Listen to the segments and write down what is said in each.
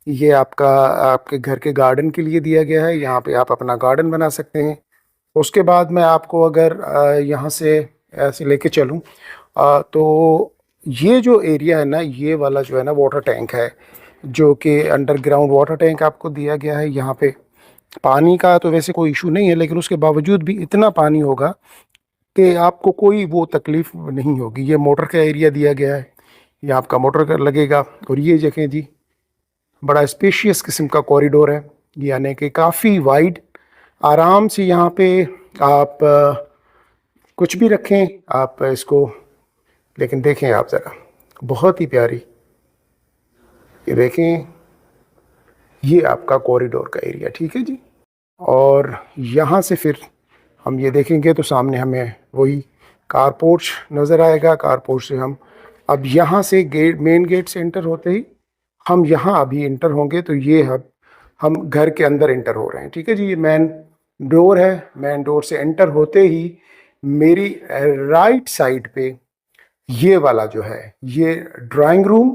ये आपका आपके घर के गार्डन के लिए दिया गया है। यहाँ पे आप अपना गार्डन बना सकते हैं। उसके बाद मैं आपको अगर यहाँ से ऐसे लेके चलूँ तो ये जो एरिया है ना, ये वाला जो है ना वाटर टैंक है, जो कि अंडरग्राउंड वाटर टैंक आपको दिया गया है। यहाँ पे पानी का तो वैसे कोई इशू नहीं है, लेकिन उसके बावजूद भी इतना पानी होगा कि आपको कोई वो तकलीफ नहीं होगी। ये मोटर का एरिया दिया गया है, ये आपका मोटर का लगेगा। और ये देखें जी, बड़ा स्पेशियस किस्म का कॉरिडोर है, यानी कि काफ़ी वाइड। आराम से यहाँ पे आप कुछ भी रखें आप इसको। लेकिन देखें आप ज़रा, बहुत ही प्यारी, ये देखें, ये आपका कॉरिडोर का एरिया, ठीक है जी। और यहाँ से फिर हम ये देखेंगे तो सामने हमें वही कार पोर्च नज़र आएगा। कार पोर्च से हम अब यहाँ से गेट, मेन गेट से एंटर होते ही हम यहाँ अभी इंटर होंगे, तो ये हम घर के अंदर इंटर हो रहे हैं, ठीक है जी। ये मेन डोर है। मेन डोर से एंटर होते ही मेरी राइट साइड पे ये वाला जो है, ये ड्राइंग रूम,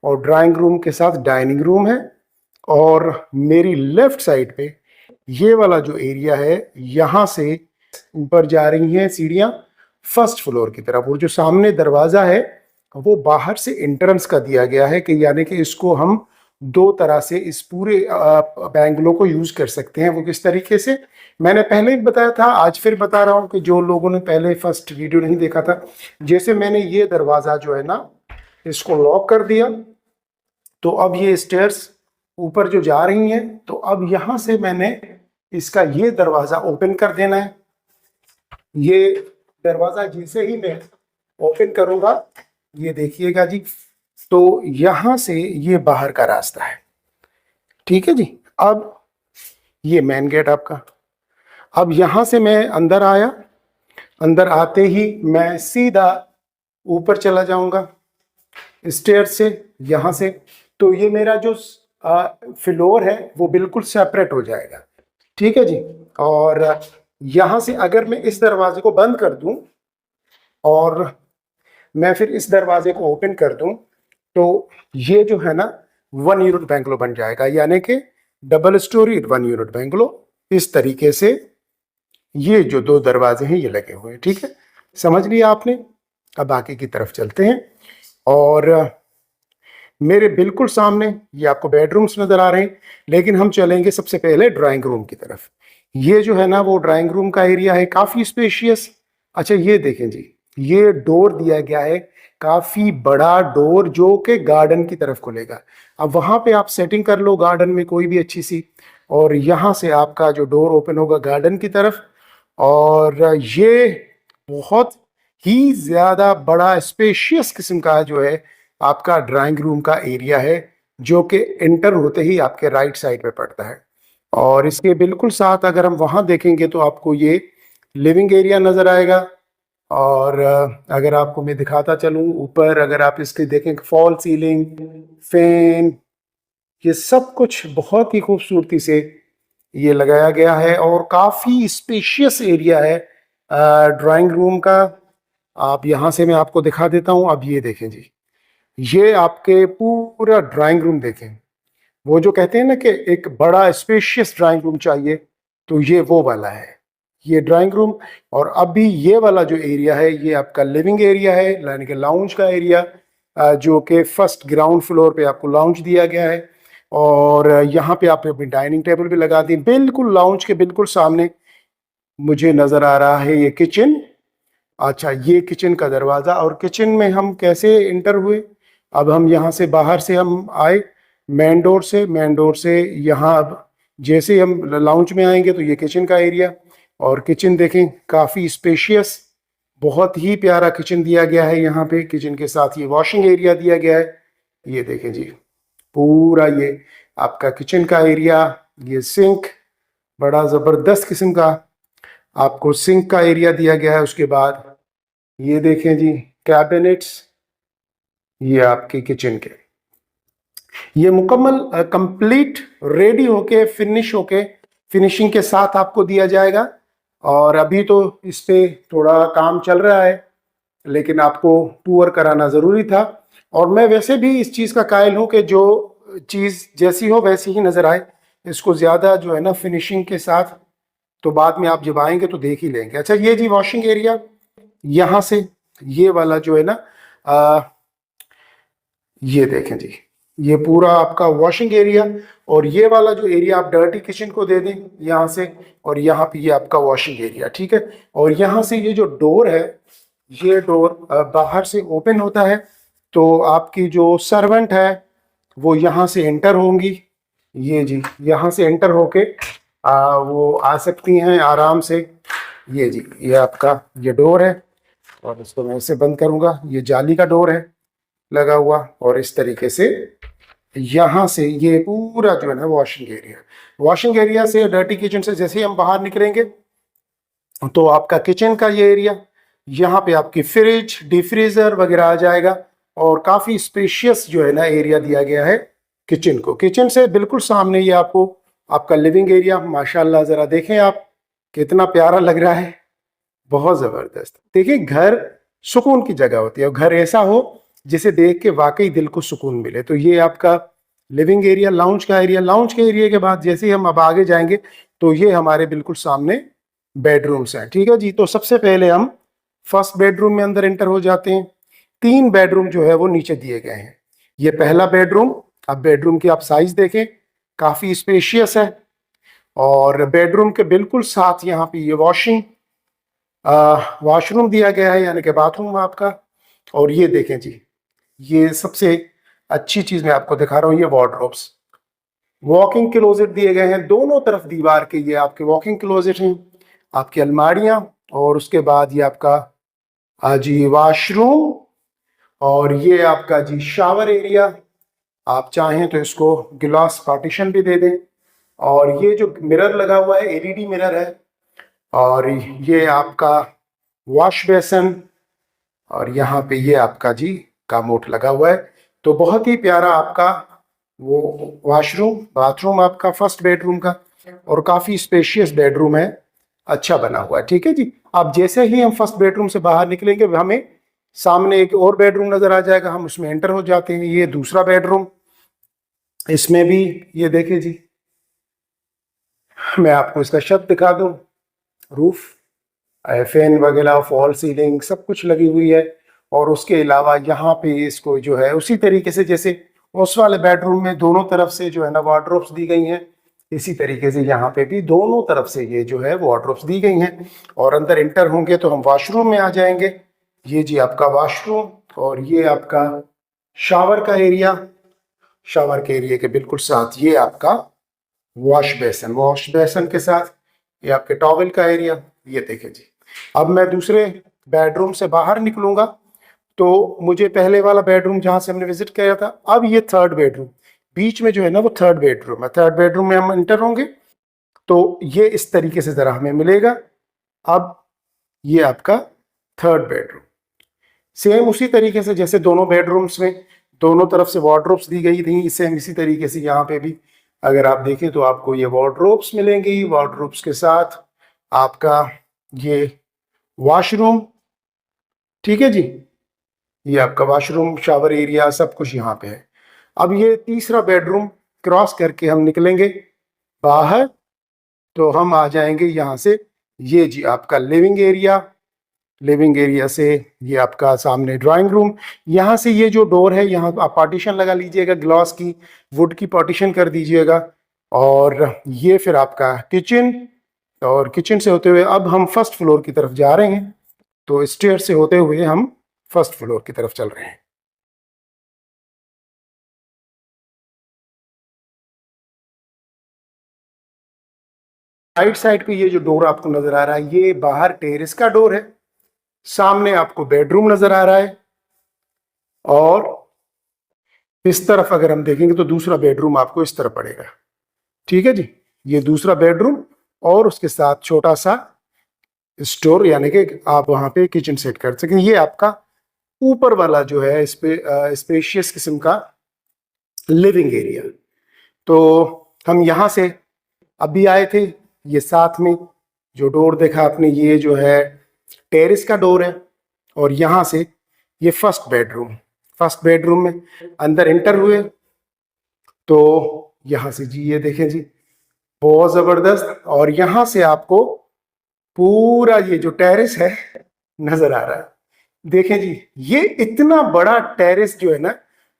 और ड्राइंग रूम के साथ डाइनिंग रूम है। और मेरी लेफ्ट साइड पे ये वाला जो एरिया है, यहाँ से ऊपर जा रही हैं सीढ़ियाँ फर्स्ट फ्लोर की तरफ। और जो सामने दरवाज़ा है वो बाहर से एंट्रेंस का दिया गया है, कि यानी कि इसको हम दो तरह से इस पूरे बैंगलो को यूज कर सकते हैं। वो किस तरीके से, मैंने पहले भी बताया था, आज फिर बता रहा हूँ कि जो लोगों ने पहले फर्स्ट वीडियो नहीं देखा था। जैसे मैंने ये दरवाज़ा जो है ना, इसको लॉक कर दिया, तो अब ये स्टेयर्स ऊपर जो जा रही हैं, तो अब यहाँ से मैंने इसका ये दरवाज़ा ओपन कर देना है। ये दरवाज़ा जैसे ही मैं ओपन करूँगा, ये देखिएगा जी, तो यहाँ से ये बाहर का रास्ता है, ठीक है जी। अब ये मेन गेट आपका। अब यहाँ से मैं अंदर आया, अंदर आते ही मैं सीधा ऊपर चला जाऊंगा स्टेयर से, यहाँ से। तो ये मेरा जो फ्लोर है वो बिल्कुल सेपरेट हो जाएगा, ठीक है जी। और यहाँ से अगर मैं इस दरवाजे को बंद कर दूं और मैं फिर इस दरवाजे को ओपन कर दूं, तो ये जो है ना 1 यूनिट बैंगलो बन जाएगा, यानी कि डबल स्टोरी 1 यूनिट बैंगलो। इस तरीके से ये जो दो दरवाजे हैं ये लगे हुए हैं, ठीक है, समझ लिया आपने। अब बाकी की तरफ चलते हैं। और मेरे बिल्कुल सामने ये आपको बेडरूम्स नजर आ रहे हैं, लेकिन हम चलेंगे सबसे पहले ड्राइंग रूम की तरफ। ये जो है ना वो ड्राइंग रूम का एरिया है, काफी स्पेशियस। अच्छा ये देखें जी, ये डोर दिया गया है, काफी बड़ा डोर, जो कि गार्डन की तरफ खुलेगा। अब वहां पे आप सेटिंग कर लो गार्डन में कोई भी अच्छी सी, और यहाँ से आपका जो डोर ओपन होगा गार्डन की तरफ। और ये बहुत ही ज्यादा बड़ा स्पेशियस किस्म का जो है आपका ड्राइंग रूम का एरिया है, जो कि एंटर होते ही आपके राइट साइड पे पड़ता है। और इसके बिल्कुल साथ अगर हम वहां देखेंगे तो आपको ये लिविंग एरिया नजर आएगा। और अगर आपको मैं दिखाता चलूं ऊपर, अगर आप इसके देखें, फॉल सीलिंग, फैन, ये सब कुछ बहुत ही खूबसूरती से ये लगाया गया है। और काफ़ी स्पेशियस एरिया है ड्राइंग रूम का। आप यहाँ से मैं आपको दिखा देता हूँ। अब ये देखें जी, ये आपके पूरा ड्राइंग रूम देखें। वो जो कहते हैं ना कि एक बड़ा स्पेशियस ड्राइंग रूम चाहिए, तो ये वो वाला है, ये ड्राइंग रूम। और अभी ये वाला जो एरिया है ये आपका लिविंग एरिया है, यानी कि लाउंज का एरिया, जो कि फर्स्ट ग्राउंड फ्लोर पे आपको लाउंज दिया गया है। और यहाँ पे आप अपनी डाइनिंग टेबल भी लगा दी। बिल्कुल लाउंज के बिल्कुल सामने मुझे नज़र आ रहा है ये किचन। अच्छा ये किचन का दरवाज़ा। और किचन में हम कैसे इंटर हुए, अब हम यहाँ से बाहर से हम आए मेन डोर से। मेन डोर से यहाँ अब जैसे हम लाउंज में आएंगे तो ये किचन का एरिया। और किचन देखें, काफ़ी स्पेशियस, बहुत ही प्यारा किचन दिया गया है यहाँ पे। किचन के साथ ये वॉशिंग एरिया दिया गया है। ये देखें जी, पूरा ये आपका किचन का एरिया। ये सिंक, बड़ा ज़बरदस्त किस्म का आपको सिंक का एरिया दिया गया है। उसके बाद ये देखें जी, कैबिनेट्स, ये आपके किचन के, ये मुकम्मल कंप्लीट रेडी होके फिनिश होके फिनिशिंग के साथ आपको दिया जाएगा। और अभी तो इस पे थोड़ा काम चल रहा है, लेकिन आपको टूर कराना ज़रूरी था। और मैं वैसे भी इस चीज़ का कायल हूँ कि जो चीज़ जैसी हो वैसी ही नज़र आए, इसको ज़्यादा जो है ना फिनिशिंग के साथ तो बाद में आप जब आएंगे तो देख ही लेंगे। अच्छा ये जी वॉशिंग एरिया, यहाँ से ये वाला जो है ना आ, ये देखें जी, ये पूरा आपका वॉशिंग एरिया, और ये वाला जो एरिया आप डर्टी किचन को दे दें यहाँ से, और यहाँ पे ये आपका वॉशिंग एरिया, ठीक है। और यहाँ से ये जो डोर है, ये डोर बाहर से ओपन होता है, तो आपकी जो सर्वेंट है वो यहाँ से एंटर होंगी, ये जी यहाँ से एंटर होके वो आ सकती हैं आराम से। ये जी ये आपका ये डोर है, और इसको मैं इसे बंद करूँगा, ये जाली का डोर है लगा हुआ, और इस तरीके से यहाँ से ये पूरा जो है ना वॉशिंग एरिया से डर्टी किचन से जैसे ही हम बाहर निकलेंगे तो आपका किचन का ये एरिया, यहाँ पे आपकी फ्रिज डीप फ्रीजर वगैरह आ जाएगा, और काफ़ी स्पेशियस जो है ना एरिया दिया गया है किचन को। किचन से बिल्कुल सामने ये आपको आपका लिविंग एरिया, माशाल्लाह ज़रा देखें आप कितना प्यारा लग रहा है, बहुत ज़बरदस्त। देखिए घर सुकून की जगह होती है, और घर ऐसा हो जिसे देख के वाकई दिल को सुकून मिले। तो ये आपका लिविंग एरिया, लाउंज का एरिया। लाउंज के एरिया के बाद जैसे ही हम अब आगे जाएंगे तो ये हमारे बिल्कुल सामने बेडरूम्स हैं, ठीक है जी। तो सबसे पहले हम फर्स्ट बेडरूम में अंदर एंटर हो जाते हैं। 3 बेडरूम जो है वो नीचे दिए गए हैं। ये पहला बेडरूम, अब बेडरूम की आप साइज देखें, काफ़ी स्पेशियस है, और बेडरूम के बिल्कुल साथ यहाँ पे ये वॉशरूम दिया गया है, यानी कि बाथरूम आपका। और ये देखें जी, ये सबसे अच्छी चीज़ मैं आपको दिखा रहा हूँ, ये वार्डरोब्स, वॉकिंग क्लोजेट दिए गए हैं दोनों तरफ दीवार के, ये आपके वॉकिंग क्लोजेट हैं, आपकी अलमारियाँ, और उसके बाद ये आपका जी वॉशरूम, और ये आपका जी शावर एरिया। आप चाहें तो इसको गिलास पार्टीशन भी दे दें, और ये जो मिरर लगा हुआ है एलईडी मिरर है, और ये आपका वॉश बेसन, और यहाँ पे ये आपका जी कामोट लगा हुआ है। तो बहुत ही प्यारा आपका वो वॉशरूम बाथरूम आपका फर्स्ट बेडरूम का, और काफ़ी स्पेशियस बेडरूम है, अच्छा बना हुआ है, ठीक है जी। अब जैसे ही हम फर्स्ट बेडरूम से बाहर निकलेंगे हमें सामने एक और बेडरूम नज़र आ जाएगा, हम उसमें एंटर हो जाते हैं। ये दूसरा बेडरूम, इसमें भी ये देखें जी, मैं आपको इसका छत दिखा दूं, रूफ, फैन वगैरह, फॉल सीलिंग सब कुछ लगी हुई है। और उसके अलावा यहाँ पे इसको जो है उसी तरीके से जैसे उस वाले बेडरूम में दोनों तरफ से जो है ना वार्डरोब्स दी गई हैं, इसी तरीके से यहाँ पे भी दोनों तरफ से ये जो है वार्डरोब्स दी गई हैं। और अंदर इंटर होंगे तो हम वॉशरूम में आ जाएंगे। ये जी आपका वॉशरूम, और ये आपका शावर का एरिया, शावर के एरिया के बिल्कुल साथ ये आपका वॉश बेसन के साथ ये आपके टॉवेल का एरिया। ये देखें जी, अब मैं दूसरे बेडरूम से बाहर निकलूंगा तो मुझे पहले वाला बेडरूम जहां से हमने विजिट किया था, अब ये थर्ड बेडरूम, बीच में जो है ना वो थर्ड बेडरूम है। थर्ड बेडरूम में हम इंटर होंगे तो ये इस तरीके से जरा हमें मिलेगा। अब ये आपका थर्ड बेडरूम, सेम उसी तरीके से जैसे दोनों बेडरूम्स में दोनों तरफ से वार्डरोब्स दी गई थी, सेम इसी तरीके से यहाँ पे भी अगर आप देखें तो आपको ये वार्डरोब्स मिलेंगी। वार्डरोब्स के साथ आपका ये वॉशरूम, ठीक है जी, ये आपका वॉशरूम शावर एरिया सब कुछ यहाँ पे है। अब ये तीसरा बेडरूम क्रॉस करके हम निकलेंगे बाहर तो हम आ जाएंगे यहाँ से, ये जी आपका लिविंग एरिया। लिविंग एरिया से ये आपका सामने ड्राइंग रूम, यहाँ से ये जो डोर है यहाँ आप पार्टीशन लगा लीजिएगा, ग्लास की वुड की पार्टीशन कर दीजिएगा। और ये फिर आपका किचन, और किचन से होते हुए अब हम फर्स्ट फ्लोर की तरफ जा रहे हैं, तो स्टेयर से होते हुए हम फर्स्ट फ्लोर की तरफ चल रहे हैं। राइट साइड पे ये जो डोर आपको नजर आ रहा है ये बाहर टेरेस का डोर है, सामने आपको बेडरूम नजर आ रहा है, और इस तरफ अगर हम देखेंगे तो दूसरा बेडरूम आपको इस तरफ पड़ेगा, ठीक है जी। ये दूसरा बेडरूम, और उसके साथ छोटा सा स्टोर, यानी कि आप वहां पे किचन सेट कर सकें। ये आपका ऊपर वाला जो है इस पे स्पेशियस किस्म का लिविंग एरिया। तो हम यहाँ से अभी आए थे, ये साथ में जो डोर देखा आपने ये जो है टेरेस का डोर है, और यहाँ से ये फर्स्ट बेडरूम में अंदर एंटर हुए तो यहाँ से जी ये देखें जी, बहुत ज़बरदस्त। और यहाँ से आपको पूरा ये जो टेरेस है नजर आ रहा है। देखें जी, ये इतना बड़ा टेरेस जो है ना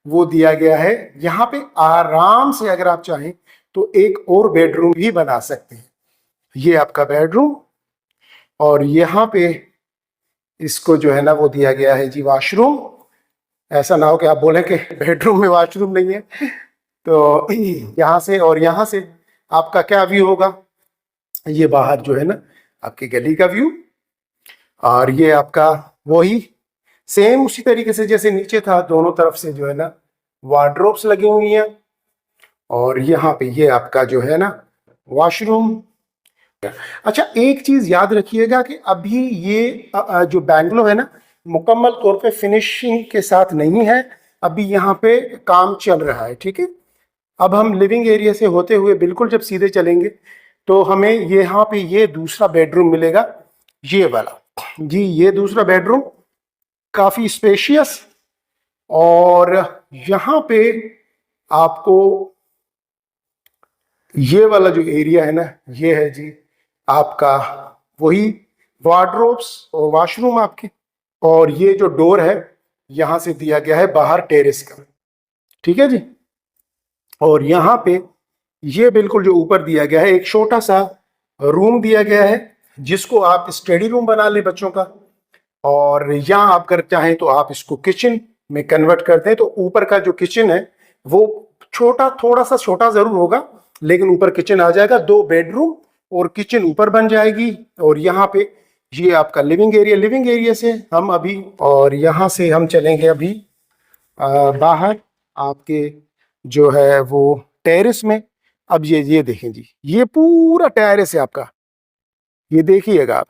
वो दिया गया है। यहाँ पे आराम से अगर आप चाहें तो एक और बेडरूम भी बना सकते हैं। ये आपका बेडरूम, और यहाँ पे इसको जो है ना वो दिया गया है जी वॉशरूम। ऐसा ना हो कि आप बोलें कि बेडरूम में वॉशरूम नहीं है। तो यहाँ से और यहाँ से आपका क्या व्यू होगा, ये बाहर जो है ना आपकी गली का व्यू। और ये आपका वही सेम उसी तरीके से जैसे नीचे था, दोनों तरफ से जो है ना वार्डरोब्स लगी हुई हैं। और यहाँ पे ये आपका जो है ना वॉशरूम। अच्छा, एक चीज याद रखिएगा कि अभी ये जो बैंगलो है ना मुकम्मल तौर पे फिनिशिंग के साथ नहीं है, अभी यहाँ पे काम चल रहा है, ठीक है। अब हम लिविंग एरिया से होते हुए बिल्कुल जब सीधे चलेंगे तो हमें यहाँ पे ये दूसरा बेडरूम मिलेगा, ये वाला जी। ये दूसरा बेडरूम काफी स्पेशियस, और यहाँ पे आपको ये वाला जो एरिया है ना ये है जी आपका वही वार्डरोब्स और वॉशरूम आपके। और ये जो डोर है यहाँ से दिया गया है बाहर टेरेस का, ठीक है जी। और यहाँ पे ये बिल्कुल जो ऊपर दिया गया है एक छोटा सा रूम दिया गया है, जिसको आप स्टडी रूम बना ले बच्चों का। और यहाँ आप कर चाहें तो आप इसको किचन में कन्वर्ट कर दें। तो ऊपर का जो किचन है वो छोटा, थोड़ा सा छोटा जरूर होगा, लेकिन ऊपर किचन आ जाएगा। 2 बेडरूम और किचन ऊपर बन जाएगी। और यहाँ पे ये आपका लिविंग एरिया। लिविंग एरिया से हम अभी, और यहाँ से हम चलेंगे अभी बाहर आपके जो है वो टेरेस में। अब ये देखें जी, ये पूरा टेरेस है आपका, ये देखिएगा आप,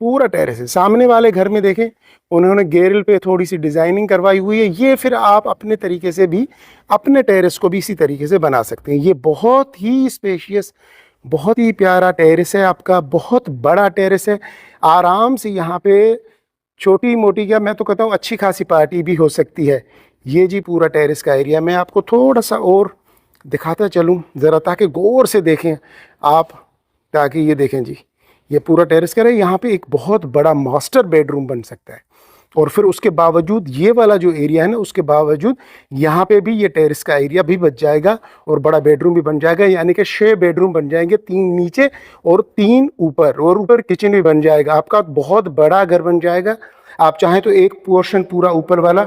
पूरा टेरेस है। सामने वाले घर में देखें उन्होंने गेरिल पे थोड़ी सी डिजाइनिंग करवाई हुई है। ये फिर आप अपने तरीके से भी अपने टेरेस को भी इसी तरीके से बना सकते हैं। ये बहुत ही स्पेशियस, बहुत ही प्यारा टेरेस है आपका, बहुत बड़ा टेरेस है। आराम से यहाँ पे छोटी मोटी, क्या मैं तो कहता हूँ अच्छी खासी पार्टी भी हो सकती है। ये जी पूरा टेरेस का एरिया। मैं आपको थोड़ा सा और दिखाता चलूँ ज़रा, ताकि गौर से देखें आप, ताकि ये देखें जी, ये पूरा टेरेस का है। यहाँ पे एक बहुत बड़ा मास्टर बेडरूम बन सकता है। और फिर उसके बावजूद ये वाला जो एरिया है ना, उसके बावजूद यहाँ पे भी ये टेरेस का एरिया भी बच जाएगा और बड़ा बेडरूम भी बन जाएगा। यानी कि 6 बेडरूम बन जाएंगे, 3 नीचे और 3 ऊपर, और ऊपर किचन भी बन जाएगा। आपका बहुत बड़ा घर बन जाएगा। आप चाहें तो एक पोर्शन पूरा ऊपर वाला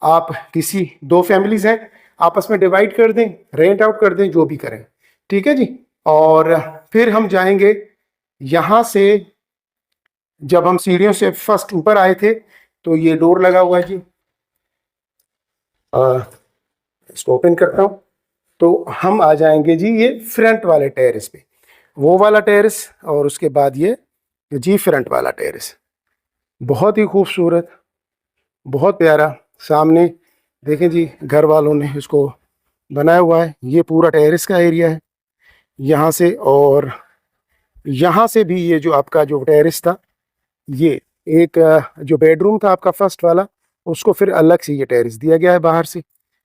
आप किसी 2 फैमिलीज हैं आपस में डिवाइड कर दें, रेंट आउट कर दें, जो भी करें, ठीक है जी। और फिर हम जाएंगे यहाँ से, जब हम सीढ़ियों से फर्स्ट ऊपर आए थे तो ये डोर लगा हुआ है जी। इसको ओपन करता हूँ तो हम आ जाएंगे जी ये फ्रंट वाले टेरेस पे। वो वाला टेरेस और उसके बाद ये जी फ्रंट वाला टेरेस, बहुत ही खूबसूरत, बहुत प्यारा। सामने देखें जी, घर वालों ने इसको बनाया हुआ है। ये पूरा टेरेस का एरिया है यहाँ से। और यहाँ से भी ये जो आपका जो टेरेस था, ये एक जो बेडरूम था आपका फर्स्ट वाला, उसको फिर अलग से ये टेरेस दिया गया है बाहर से,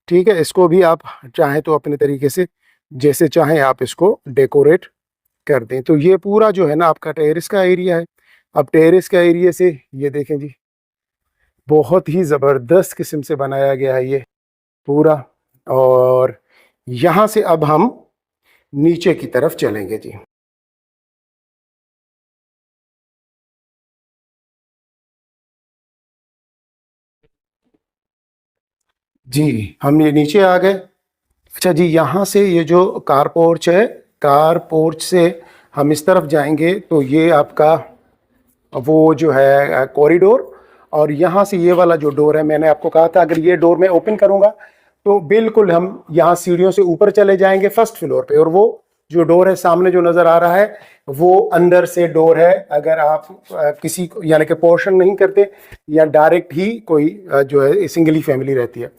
ठीक है। इसको भी आप चाहें तो अपने तरीके से जैसे चाहें आप इसको डेकोरेट कर दें। तो ये पूरा जो है ना आपका टेरेस का एरिया है। अब टेरेस का एरिया से ये देखें जी, बहुत ही ज़बरदस्त किस्म से बनाया गया है ये पूरा। और यहाँ से अब हम नीचे की तरफ चलेंगे जी। जी हम ये नीचे आ गए। अच्छा जी, यहाँ से ये जो कार पोर्च है, कार पोर्च से हम इस तरफ जाएंगे तो ये आपका वो जो है कॉरिडोर। और यहाँ से ये वाला जो डोर है, मैंने आपको कहा था अगर ये डोर मैं ओपन करूँगा तो बिल्कुल हम यहाँ सीढ़ियों से ऊपर चले जाएंगे फर्स्ट फ्लोर पे। और वो जो डोर है सामने जो नज़र आ रहा है वो अंदर से डोर है। अगर आप किसी को यानी कि पोर्शन नहीं करते या डायरेक्ट ही कोई जो है सिंगली फैमिली रहती है,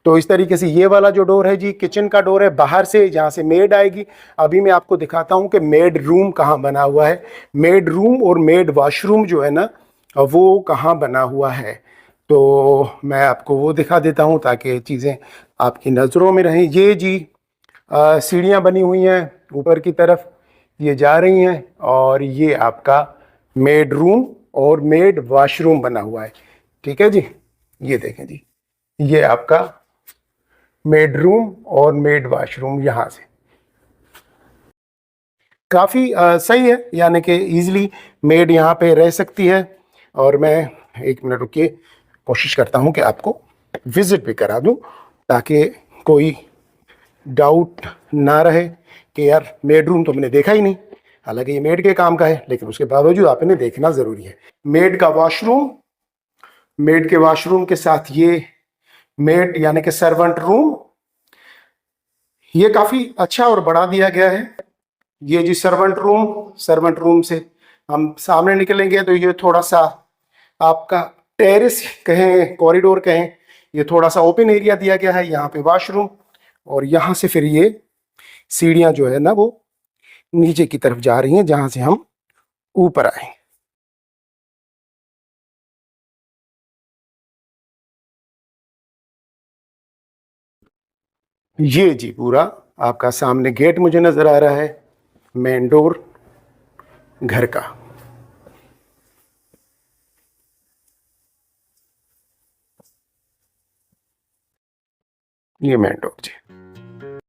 तो इस तरीके से ये वाला जो डोर है जी किचन का डोर है बाहर से, जहाँ से मेड आएगी। अभी मैं आपको दिखाता हूँ कि मेड रूम कहाँ बना हुआ है। मेड रूम और मेड वॉशरूम जो है ना वो कहाँ बना हुआ है, तो मैं आपको वो दिखा देता हूँ ताकि चीज़ें आपकी नज़रों में रहें। ये जी सीढ़ियाँ बनी हुई हैं ऊपर की तरफ, ये जा रही हैं, और ये आपका मेड रूम और मेड वॉशरूम बना हुआ है। ठीक है जी, ये देखें जी, ये आपका मेड रूम और मेड वॉशरूम यहाँ से काफ़ी सही है, यानी कि ईजिली मेड यहाँ पे रह सकती है। और मैं 1 मिनट रुकिए, कोशिश करता हूँ कि आपको विज़िट भी करा दूँ ताकि कोई डाउट ना रहे कि यार मेड रूम तो मैंने देखा ही नहीं। हालांकि ये मेड के काम का है, लेकिन उसके बावजूद आपने देखना ज़रूरी है। मेड का वॉशरूम, मेड के वॉशरूम के साथ ये मेड यानी कि सर्वेंट रूम, ये काफ़ी अच्छा और बड़ा दिया गया है। ये जी सर्वेंट रूम, सर्वेंट रूम से हम सामने निकलेंगे तो ये थोड़ा सा आपका टेरेस कहें, कॉरिडोर कहें, ये थोड़ा सा ओपन एरिया दिया गया है। यहाँ पे वॉशरूम, और यहाँ से फिर ये सीढ़ियाँ जो है ना वो नीचे की तरफ जा रही हैं जहाँ से हम ऊपर आए। ये जी पूरा आपका सामने गेट मुझे नज़र आ रहा है, मेन डोर घर का। ये मेन डोर जी।